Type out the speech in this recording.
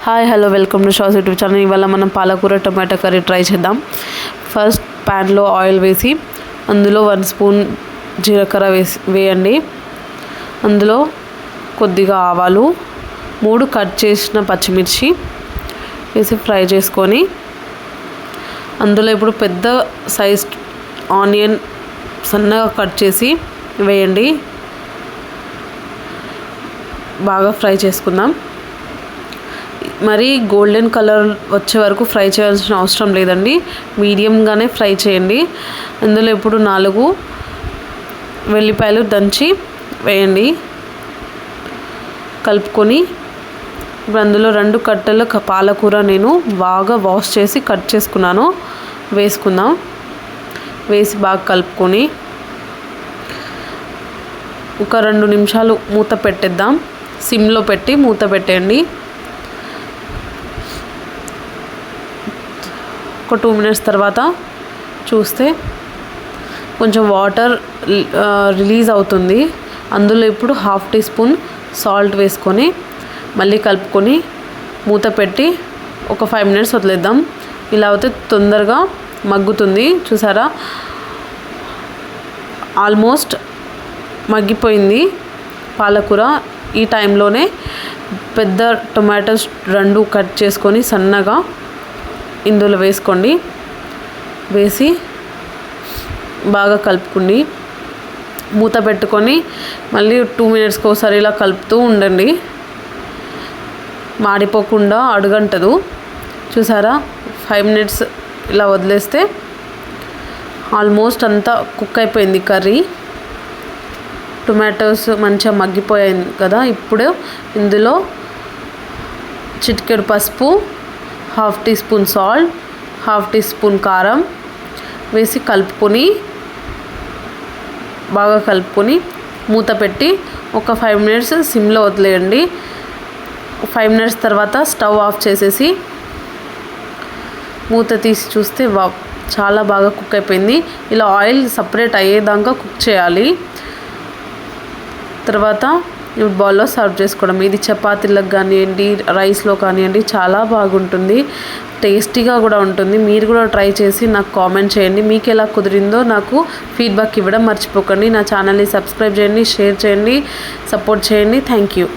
Hi hello welcome to Sha's YouTube channel. ఇవాళ మనం పాలకూర టొమాటో కర్రీ ట్రై చేద్దాం. ఫస్ట్ ప్యాన్లో ఆయిల్ వేసి అందులో 1 స్పూన్ జీలకర్ర వేయండి. అందులో కొద్దిగా ఆవాలు, 3 కట్ చేసిన పచ్చిమిర్చి వేసి ఫ్రై చేసుకొని అందులో ఇప్పుడు పెద్ద సైజ్ ఆనియన్ సన్నగా కట్ చేసి వేయండి. బాగా ఫ్రై చేసుకుందాం. మరి గోల్డెన్ కలర్ వచ్చే వరకు ఫ్రై చేయాల్సిన అవసరం లేదండి, మీడియంగానే ఫ్రై చేయండి. అందులో ఇప్పుడు 4 వెల్లిపాయలు దంచి వేయండి. కలుపుకొని ఇప్పుడు అందులో 2 కట్టల పాలకూర నేను బాగా వాష్ చేసి కట్ చేసుకున్నాను వేసుకుందాం. వేసి బాగా కలుపుకొని ఒక 2 నిమిషాలు మూత పెట్టేద్దాం. సిమ్లో పెట్టి మూత పెట్టండి. ఒక 2 మినిట్స్ తర్వాత చూస్తే కొంచెం వాటర్ రిలీజ్ అవుతుంది. అందులో ఇప్పుడు 1/2 టీ స్పూన్ సాల్ట్ వేసుకొని మళ్ళీ కలుపుకొని మూత పెట్టి ఒక 5 మినిట్స్ వదిలేద్దాం. ఇలా అయితే తొందరగా మగ్గుతుంది. చూసారా, ఆల్మోస్ట్ మగ్గిపోయింది పాలకూర. ఈ టైంలోనే పెద్ద టొమాటోస్ 2 కట్ చేసుకొని సన్నగా ఇందులో వేసుకోండి. వేసి బాగా కలుపుకోండి. మూత పెట్టుకొని మళ్ళీ 2 మినిట్స్కి ఒకసారి ఇలా కలుపుతూ ఉండండి, మాడిపోకుండా అడుగంటదు. చూసారా, 5 మినిట్స్ ఇలా వదిలేస్తే ఆల్మోస్ట్ అంతా కుక్ అయిపోయింది కర్రీ. టొమాటోస్ మంచిగా మగ్గిపోయాయి కదా. ఇప్పుడు ఇందులో చిటికెడు పసుపు, 1/2 teaspoon salt, 1/2 teaspoon కారం వేసి కలుపుకొని బాగా కలుపుకొని మూత పెట్టి ఒక 5 మినిట్స్ సిమ్లో వదిలేయండి. 5 మినిట్స్ తర్వాత స్టవ్ ఆఫ్ చేసేసి మూత తీసి చూస్తే చాలా బాగా కుక్ అయిపోయింది. ఇలా ఆయిల్ సపరేట్ అయ్యేదాకా కుక్ చేయాలి. తర్వాత ఇప్పుడు బౌల్లో సర్వ్ చేసుకోవడం. ఇది చపాతీలకు కానివ్వండి, రైస్లో కానివ్వండి చాలా బాగుంటుంది, టేస్టీగా కూడా ఉంటుంది. మీరు కూడా ట్రై చేసి నాకు కామెంట్ చేయండి. మీకు ఎలా కుదిరిందో నాకు ఫీడ్బ్యాక్ ఇవ్వడం మర్చిపోకండి. నా ఛానల్ని సబ్స్క్రైబ్ చేయండి, షేర్ చేయండి, సపోర్ట్ చేయండి. Thank you.